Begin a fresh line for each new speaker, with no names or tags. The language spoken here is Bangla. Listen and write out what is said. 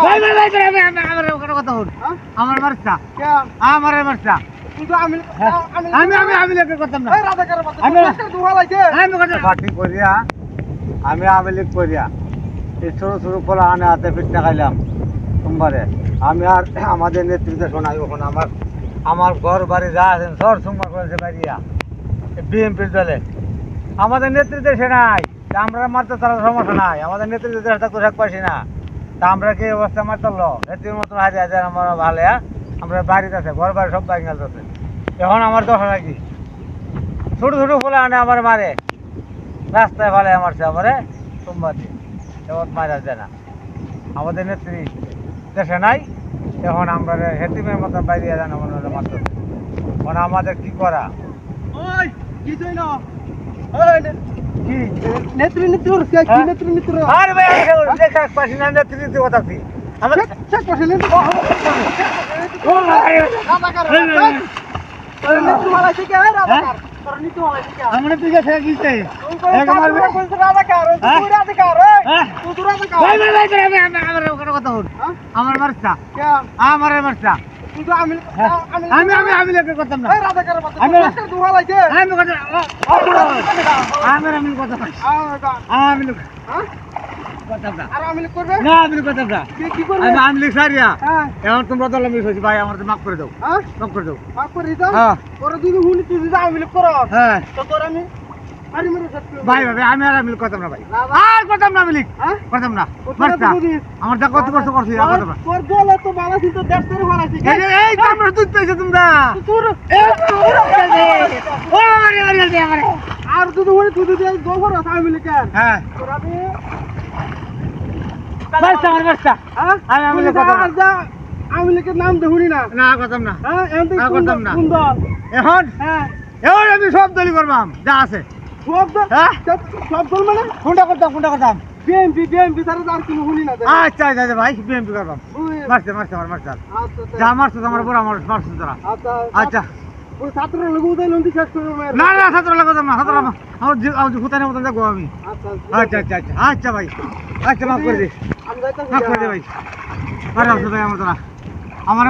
ভাই ভাই ভাই আমার ওখানে কথা বল আমার মারছা আমার মারছা আমি লেগে করতাম না পার্টি করিয়া আমি আমেলিক করিয়া এই ছোট ছোট ফলা আনে হাতে পিঠা খাইলাম সোমবারে আমি আর আমাদের নেতৃত্বে শোনাই ওখান আমার ঘর বাড়ি যা আছেন সর সোমবার করেছে বাইরিয়া বিএনপির দলে আমাদের নেতৃত্বে সে নাই আমরা মারতে তারা সমস্যা নাই আমাদের নেতৃত্বে একটা কোথাও পাইছি না তা আমরা কি অবস্থা মারতালো নেত্রীর মতন হাজার হাজার আমরা ভালো আমরা বাড়িতে আছে ঘর বাড়ি সব বাইঙ্গাল আছে এখন আমার দশা নাকি ছোট ছোট ফলে আনে আমার মারে রাস্তায় ভালো মারছে আমারে সোমবার দিন এবার মারা যায় না আমাদের নেত্রী দেশে নাই এখন আমরা হেতিমের মতো বাইরে জানা মনে হলে মারতে মানে আমাদের কি করা কি নেত্রী নেত্রী আরে ভাই দেখা পাচ্ছি না নেত্রী নেত্রী কথা কি আমার চেক করছেন আমরা তুই গেছে গিয়েছে আমার ওখানে কথা বল আমার মারছা আমার মারছা আমি লেগে করতাম না এখন তোমরা দল আমি ভাই আমার মাফ করে দাও মাফ করে দাও হ্যাঁ ভাই ভাই আমি আর মিল করতাম না ভাই আর করতাম না মিলিক করতাম না আমার যা কত কষ্ট করছি এই তো আমরা দুধ পেয়েছো তোমরা আর দুধ গোবর হ্যাঁ আমি লিখে নাম দেখুনি না করতাম না করতাম না এখন এখন আমি সব দলি করবাম যা আছে সব দল মানে কোনটা করতাম বিএমপি তারা আর কিছু শুনি না আচ্ছা আচ্ছা ভাই বিএমপি করবাম মারছে আমার মারছে যা মারছে আমার বড় আমার মারছে তোরা আচ্ছা ছাত্র লোক উদয় লন্দি শেষ করব না ছাত্র লোক না ছাত্র আমার ভুতানের মতন যাবো আমি আচ্ছা আচ্ছা আচ্ছা আচ্ছা ভাই আচ্ছা মাফ করে দে ভাই আর ভাই আমার তোরা আমার